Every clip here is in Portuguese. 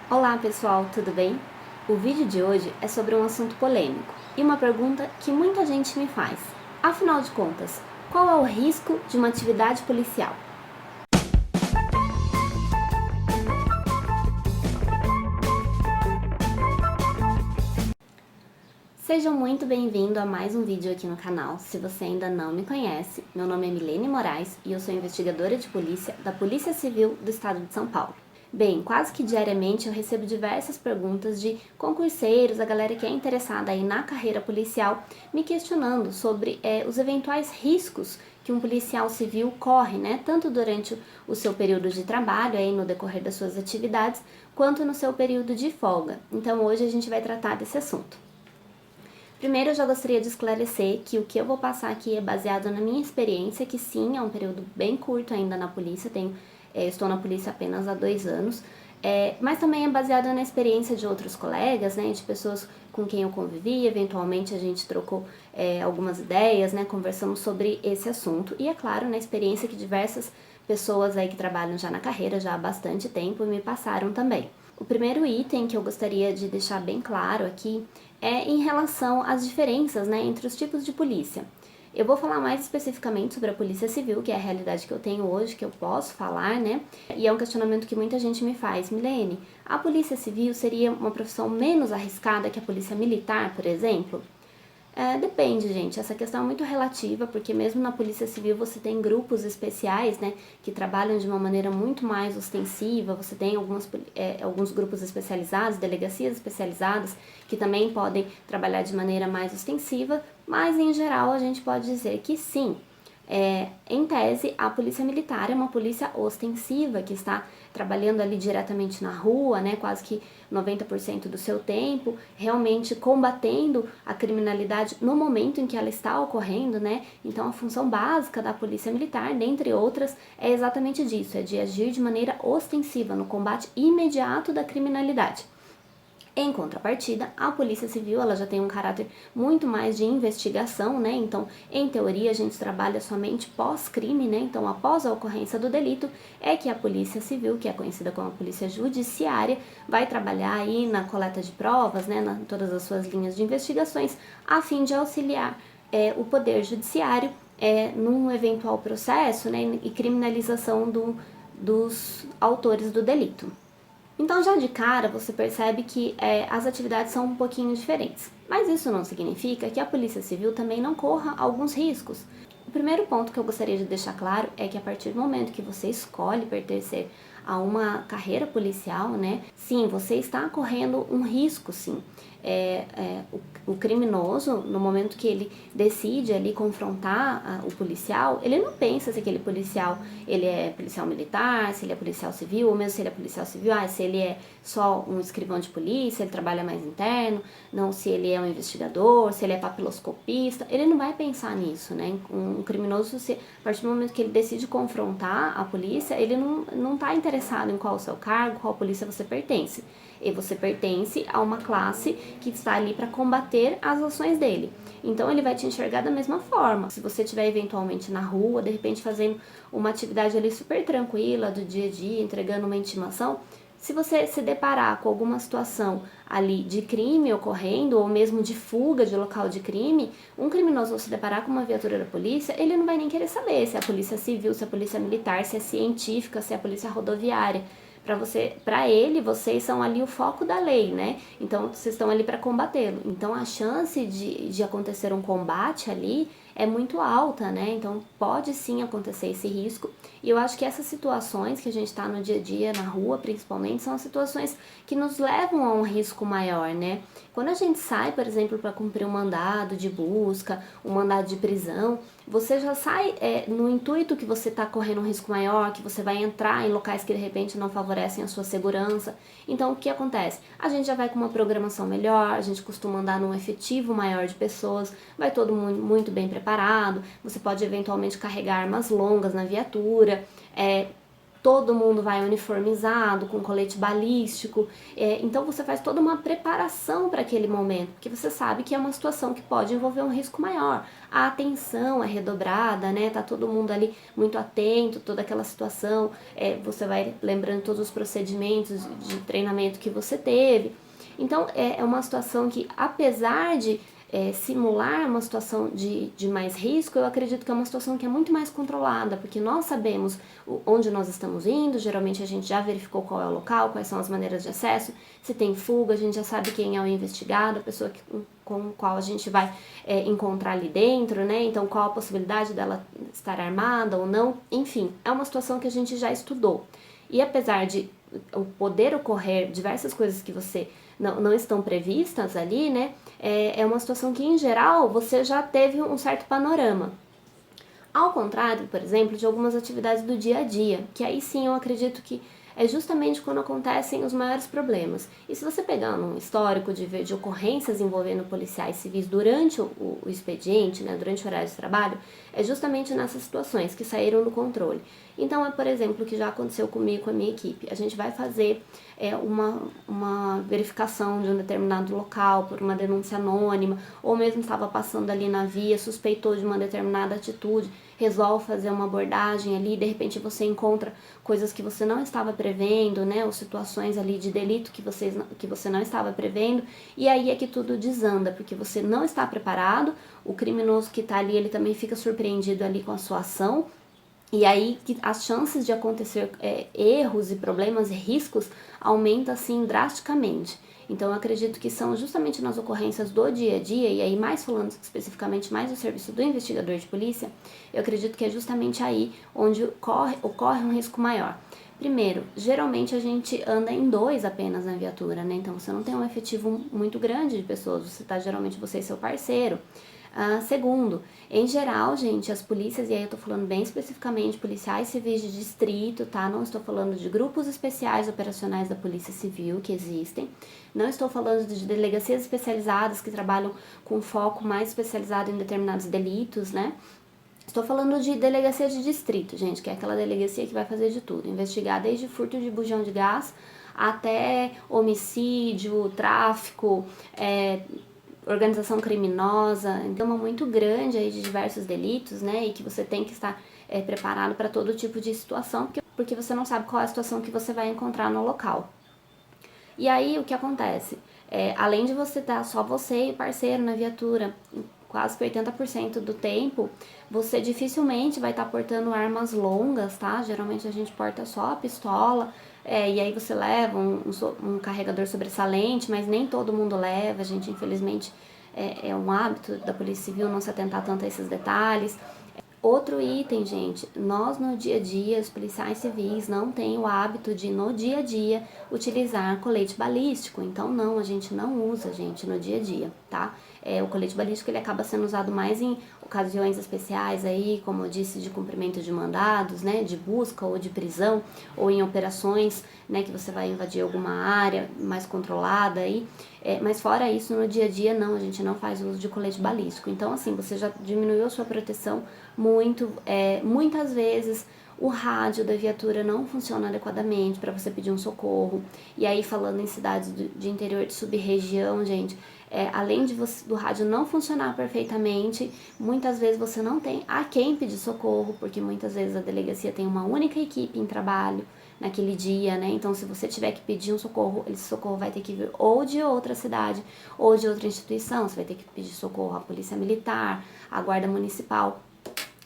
Olá pessoal, tudo bem? O vídeo de hoje é sobre um assunto polêmico e uma pergunta que muita gente me faz. Afinal de contas, qual é o risco de uma atividade policial? Sejam muito bem-vindos a mais um vídeo aqui no canal. Se você ainda não me conhece, meu nome é Milene Moraes e eu sou investigadora de polícia da Polícia Civil do Estado de São Paulo. Bem, quase que diariamente eu recebo diversas perguntas de concurseiros, a galera que é interessada aí na carreira policial, me questionando sobre os eventuais riscos que um policial civil corre, né? Tanto durante o seu período de trabalho, aí no decorrer das suas atividades, quanto no seu período de folga. Então hoje a gente vai tratar desse assunto. Primeiro, eu já gostaria de esclarecer que o que eu vou passar aqui é baseado na minha experiência, que sim, é um período bem curto ainda na polícia, estou na polícia apenas há 2 anos, mas também é baseado na experiência de outros colegas, né, de pessoas com quem eu convivi, eventualmente a gente trocou algumas ideias, né, conversamos sobre esse assunto, e é claro, na experiência que diversas pessoas aí que trabalham já na carreira já há bastante tempo me passaram também. O primeiro item que eu gostaria de deixar bem claro aqui é em relação às diferenças, né, entre os tipos de polícia. Eu vou falar mais especificamente sobre a polícia civil, que é a realidade que eu tenho hoje, que eu posso falar, né? E é um questionamento que muita gente me faz. Milene, a polícia civil seria uma profissão menos arriscada que a polícia militar, por exemplo? Depende, gente. Essa questão é muito relativa, porque mesmo na Polícia Civil você tem grupos especiais, né, que trabalham de uma maneira muito mais ostensiva. Você tem alguns grupos especializados, delegacias especializadas, que também podem trabalhar de maneira mais ostensiva, mas em geral a gente pode dizer que sim. Em tese, a polícia militar é uma polícia ostensiva, que está trabalhando ali diretamente na rua, né, quase que 90% do seu tempo, realmente combatendo a criminalidade no momento em que ela está ocorrendo, né? Então a função básica da polícia militar, dentre outras, é exatamente disso, é de agir de maneira ostensiva no combate imediato da criminalidade. Em contrapartida, a Polícia Civil ela já tem um caráter muito mais de investigação, né? Então, em teoria, a gente trabalha somente pós-crime, né? Então, após a ocorrência do delito, é que a Polícia Civil, que é conhecida como a Polícia Judiciária, vai trabalhar aí na coleta de provas, né? Em todas as suas linhas de investigações, a fim de auxiliar o Poder Judiciário num eventual processo, né? E criminalização dos autores do delito. Então, já de cara, você percebe que as atividades são um pouquinho diferentes. Mas isso não significa que a Polícia Civil também não corra alguns riscos. O primeiro ponto que eu gostaria de deixar claro é que a partir do momento que você escolhe pertencer a uma carreira policial, né, sim, você está correndo um risco, sim. O criminoso, no momento que ele decide ali confrontar o policial, ele não pensa se aquele policial ele é policial militar, se ele é policial civil, ou mesmo se ele é policial civil, se ele é só um escrivão de polícia, ele trabalha mais interno, não se ele é um investigador, se ele é papiloscopista, ele não vai pensar nisso, né? Um criminoso, a partir do momento que ele decide confrontar a polícia, ele não está interessado em qual o seu cargo, qual polícia você pertence. E você pertence a uma classe que está ali para combater as ações dele. Então ele vai te enxergar da mesma forma. Se você estiver eventualmente na rua, de repente fazendo uma atividade ali super tranquila do dia a dia, entregando uma intimação, se você se deparar com alguma situação ali de crime ocorrendo, ou mesmo de fuga de local de crime, um criminoso se deparar com uma viatura da polícia, ele não vai nem querer saber se é a polícia civil, se é a polícia militar, se é científica, se é a polícia rodoviária. Para ele, vocês são ali o foco da lei, né? Então, vocês estão ali para combatê-lo. Então, a chance de acontecer um combate ali é muito alta, né? Então, pode sim acontecer esse risco. E eu acho que essas situações que a gente está no dia a dia, na rua principalmente, são as situações que nos levam a um risco maior, né? Quando a gente sai, por exemplo, para cumprir um mandado de busca, um mandado de prisão, você já sai no intuito que você está correndo um risco maior, que você vai entrar em locais que de repente não favorecem a sua segurança. Então, o que acontece? A gente já vai com uma programação melhor, a gente costuma andar num efetivo maior de pessoas, vai todo mundo muito bem preparado, você pode eventualmente carregar armas longas na viatura, todo mundo vai uniformizado, com colete balístico, então você faz toda uma preparação para aquele momento, porque você sabe que é uma situação que pode envolver um risco maior. A atenção é redobrada, né? Tá todo mundo ali muito atento, toda aquela situação, você vai lembrando todos os procedimentos de treinamento que você teve. Então, é uma situação que, apesar de simular uma situação de mais risco, eu acredito que é uma situação que é muito mais controlada, porque nós sabemos onde nós estamos indo, geralmente a gente já verificou qual é o local, quais são as maneiras de acesso, se tem fuga, a gente já sabe quem é o investigado, a pessoa com qual a gente vai encontrar ali dentro, né? Então, qual a possibilidade dela estar armada ou não, enfim, é uma situação que a gente já estudou. E apesar de poder ocorrer diversas coisas que você não estão previstas ali, né? É uma situação que, em geral, você já teve um certo panorama. Ao contrário, por exemplo, de algumas atividades do dia a dia, que aí sim eu acredito que é justamente quando acontecem os maiores problemas. E se você pegar um histórico de ocorrências envolvendo policiais civis durante o expediente, né, durante o horário de trabalho, é justamente nessas situações que saíram do controle. Então, por exemplo, o que já aconteceu comigo, com a minha equipe. A gente vai fazer uma verificação de um determinado local por uma denúncia anônima, ou mesmo estava passando ali na via, suspeitou de uma determinada atitude, resolve fazer uma abordagem ali, de repente você encontra coisas que você não estava prevendo, né, ou situações ali de delito que você não estava prevendo, e aí é que tudo desanda, porque você não está preparado, o criminoso que está ali, ele também fica surpreendido ali com a sua ação, e aí que as chances de acontecer erros e problemas e riscos aumentam assim drasticamente. Então eu acredito que são justamente nas ocorrências do dia a dia, e aí mais falando especificamente mais do serviço do investigador de polícia, eu acredito que é justamente aí onde ocorre um risco maior. Primeiro, geralmente a gente anda em 2 apenas na viatura, né? Então você não tem um efetivo muito grande de pessoas, você tá geralmente você e seu parceiro. Segundo, em geral, gente, as polícias, e aí eu tô falando bem especificamente policiais civis de distrito, tá? Não estou falando de grupos especiais operacionais da Polícia Civil que existem, não estou falando de delegacias especializadas que trabalham com foco mais especializado em determinados delitos, né? Estou falando de delegacia de distrito, gente, que é aquela delegacia que vai fazer de tudo, investigar desde furto de bujão de gás até homicídio, tráfico, organização criminosa, então é uma muito grande aí de diversos delitos, né, e que você tem que estar preparado para todo tipo de situação, porque você não sabe qual é a situação que você vai encontrar no local. E aí o que acontece? Além de você estar só você e o parceiro na viatura, quase que 80% do tempo, você dificilmente vai estar portando armas longas, tá? Geralmente a gente porta só a pistola, e aí você leva um carregador sobressalente, mas nem todo mundo leva, a gente infelizmente é um hábito da Polícia Civil não se atentar tanto a esses detalhes. Outro item, gente, nós no dia a dia, os policiais civis não têm o hábito de, no dia a dia, utilizar colete balístico. Então, não, a gente não usa, gente, no dia a dia, tá? O colete balístico, ele acaba sendo usado mais em ocasiões especiais aí, como eu disse, de cumprimento de mandados, né, de busca ou de prisão, ou em operações, né, que você vai invadir alguma área mais controlada aí. Mas fora isso, no dia a dia, não, a gente não faz uso de colete balístico. Então, assim, você já diminuiu a sua proteção muito. Muitas vezes o rádio da viatura não funciona adequadamente para você pedir um socorro. E aí, falando em cidades de interior de sub-região, gente, além do rádio não funcionar perfeitamente, muitas vezes você não tem a quem pedir socorro, porque muitas vezes a delegacia tem uma única equipe em trabalho naquele dia, né? Então, se você tiver que pedir um socorro, esse socorro vai ter que vir ou de outra cidade ou de outra instituição. Você vai ter que pedir socorro à Polícia Militar, à Guarda Municipal.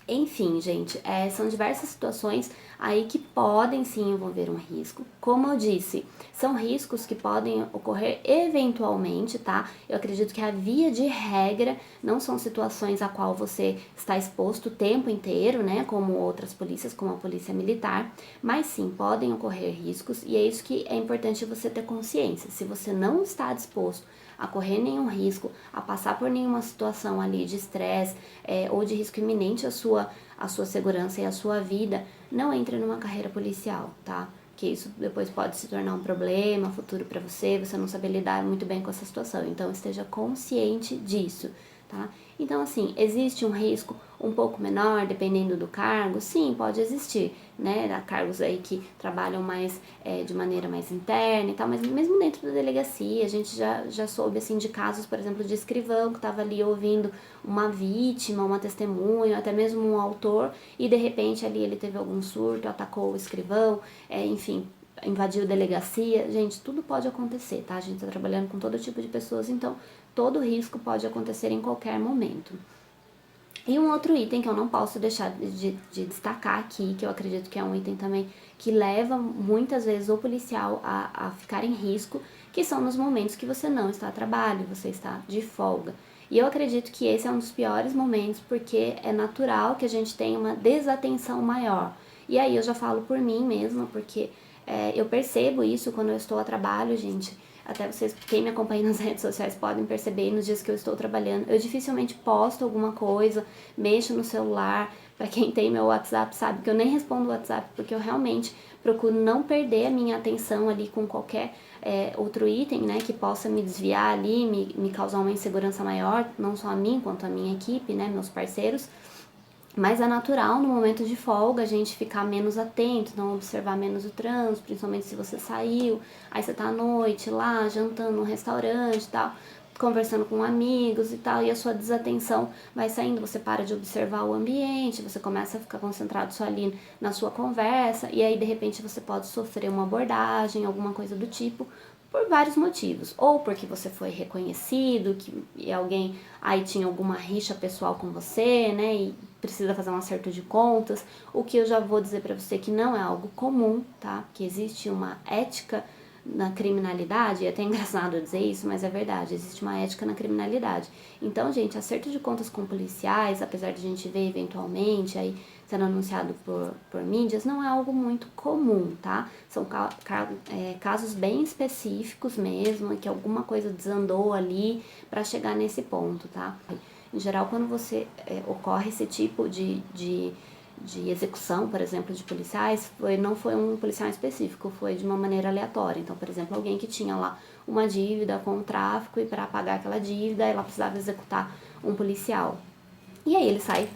Enfim, gente, são diversas situações aí que podem sim envolver um risco. Como eu disse, são riscos que podem ocorrer eventualmente, tá? Eu acredito que a via de regra não são situações a qual você está exposto o tempo inteiro, né? Como outras polícias, como a Polícia Militar, mas sim, podem ocorrer riscos e é isso que é importante você ter consciência. Se você não está disposto a correr nenhum risco, a passar por nenhuma situação ali de estresse ou de risco iminente à sua segurança e à sua vida, não entre numa carreira policial, tá? Que isso depois pode se tornar um problema futuro para você não saber lidar muito bem com essa situação. Então esteja consciente disso, tá? Então, assim, existe um risco um pouco menor, dependendo do cargo? Sim, pode existir, né? Há cargos aí que trabalham mais de maneira mais interna e tal, mas mesmo dentro da delegacia, a gente já soube, assim, de casos, por exemplo, de escrivão que estava ali ouvindo uma vítima, uma testemunha, até mesmo um autor, e de repente ali ele teve algum surto, atacou o escrivão, enfim, invadiu delegacia. Gente, tudo pode acontecer, tá? A gente tá trabalhando com todo tipo de pessoas, então todo risco pode acontecer em qualquer momento. E um outro item que eu não posso deixar de destacar aqui, que eu acredito que é um item também que leva muitas vezes o policial a ficar em risco, que são nos momentos que você não está a trabalho, você está de folga. E eu acredito que esse é um dos piores momentos, porque é natural que a gente tenha uma desatenção maior. E aí eu já falo por mim mesma, porque eu percebo isso quando eu estou a trabalho, gente. Até vocês, quem me acompanha nas redes sociais, podem perceber nos dias que eu estou trabalhando. Eu dificilmente posto alguma coisa, mexo no celular. Para quem tem meu WhatsApp sabe que eu nem respondo o WhatsApp, porque eu realmente procuro não perder a minha atenção ali com qualquer outro item, né, que possa me desviar ali, me causar uma insegurança maior, não só a mim, quanto a minha equipe, né, meus parceiros. Mas é natural no momento de folga a gente ficar menos atento, não observar menos o trânsito, principalmente se você saiu, aí você tá à noite lá, jantando num restaurante e tal, conversando com amigos e tal, e a sua desatenção vai saindo, você para de observar o ambiente, você começa a ficar concentrado só ali na sua conversa, e aí de repente você pode sofrer uma abordagem, alguma coisa do tipo, por vários motivos, ou porque você foi reconhecido, que alguém aí tinha alguma rixa pessoal com você, né, e precisa fazer um acerto de contas, o que eu já vou dizer para você que não é algo comum, tá, que existe uma ética na criminalidade, e é até engraçado dizer isso, mas é verdade, existe uma ética na criminalidade. Então, gente, acerto de contas com policiais, apesar de a gente ver eventualmente aí sendo anunciado por mídias, não é algo muito comum, tá? São casos bem específicos mesmo, que alguma coisa desandou ali para chegar nesse ponto, tá? Em geral, quando você ocorre esse tipo de execução, por exemplo, de policiais, não foi um policial específico, foi de uma maneira aleatória. Então, por exemplo, alguém que tinha lá uma dívida com o tráfico e para pagar aquela dívida, ela precisava executar um policial. E aí ele sai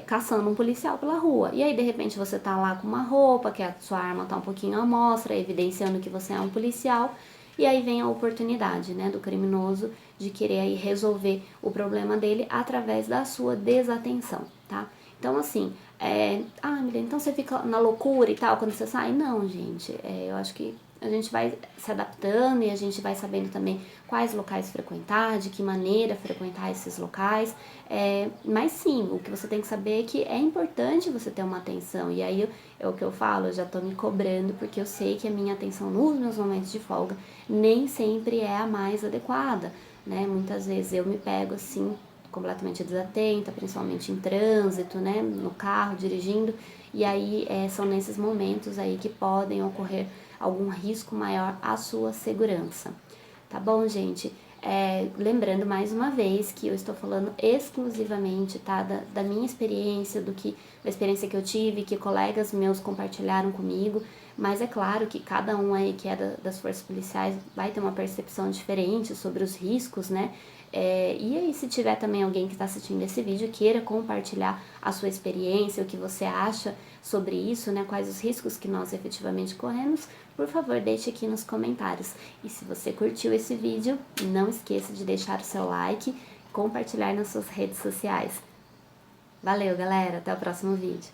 caçando um policial pela rua. E aí, de repente, você tá lá com uma roupa, que a sua arma tá um pouquinho à mostra, evidenciando que você é um policial. E aí vem a oportunidade, né, do criminoso de querer aí resolver o problema dele através da sua desatenção, tá? Então, assim, Milena, então você fica na loucura e tal quando você sai? Não, gente, eu acho que a gente vai se adaptando e a gente vai sabendo também quais locais frequentar, de que maneira frequentar esses locais. Mas sim, o que você tem que saber é que é importante você ter uma atenção. E aí é o que eu falo, eu já tô me cobrando, porque eu sei que a minha atenção nos meus momentos de folga nem sempre é a mais adequada, né? Muitas vezes eu me pego assim, completamente desatenta, principalmente em trânsito, né? No carro, dirigindo. E aí são nesses momentos aí que podem ocorrer algum risco maior à sua segurança. Tá bom, gente? Lembrando mais uma vez que eu estou falando exclusivamente, tá, da minha experiência, da experiência que eu tive, que colegas meus compartilharam comigo, mas é claro que cada um aí que é das forças policiais vai ter uma percepção diferente sobre os riscos, né? E aí, se tiver também alguém que está assistindo esse vídeo queira compartilhar a sua experiência, o que você acha sobre isso, né? Quais os riscos que nós efetivamente corremos, por favor, deixe aqui nos comentários. E se você curtiu esse vídeo, não esqueça de deixar o seu like e compartilhar nas suas redes sociais. Valeu, galera! Até o próximo vídeo.